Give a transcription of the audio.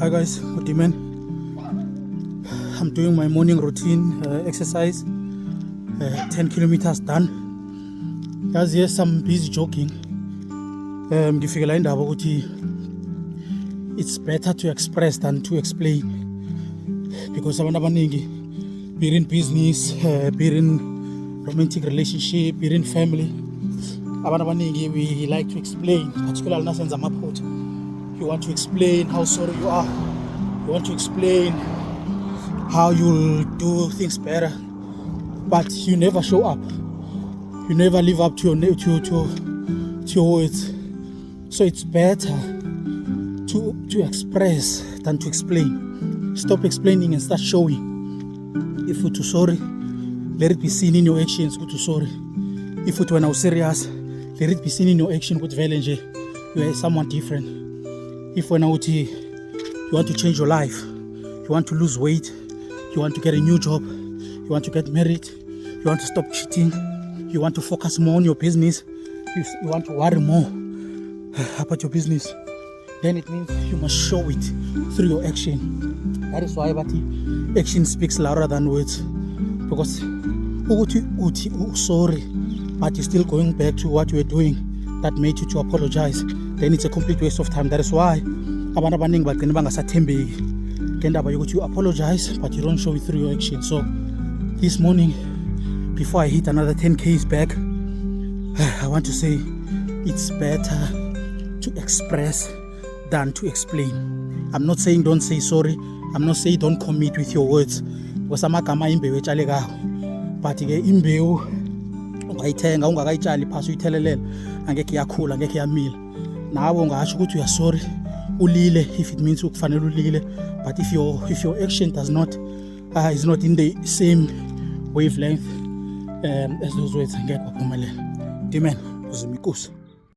Hi guys, good evening. I'm doing my morning routine exercise, 10 kilometers done. As yes, I'm busy jogging. Ngifika indaba ukuthi it's better to express than to explain, because abantu abaningi, be in business, be in romantic relationship, be in family, abantu abaningi we like to explain, particularly nasenza amaphutha. You want to explain how sorry you are. You want to explain how you'll do things better, but you never show up. You never live up to your words. So it's better to express than to explain. Stop explaining and start showing. If you're sorry, let it be seen in your actions. You're sorry. If it when I was serious, let it be seen in your action. You are someone different. If when you want to change your life, you want to lose weight, you want to get a new job, you want to get married, you want to stop cheating, you want to focus more on your business, you want to worry more about your business, then it means you must show it through your action. That is why action speaks louder than words. Because sorry, but you're still going back to what you were doing that made you to apologize, then it's a complete waste of time. That is why abantu abaningi bagcina bangasathembeki ngendaba yokuthi you apologize but you don't show it through your action. So this morning, before I hit another 10Ks back, I want to say it's better to express than to explain. I'm not saying don't say sorry. I'm not saying don't commit with your words, because amagama imbewu etshalekayo, but ke imbewu ungayithenga ungakayitshali phasi uyithelelela angeke yakhula, angeke yamila. Nawe ungasho ukuthi uya sorry ulile if it means ukufanele ulile, but if your action does not is not in the same wavelength as those words, angeke waphumelela. Amen. Uzimikusa.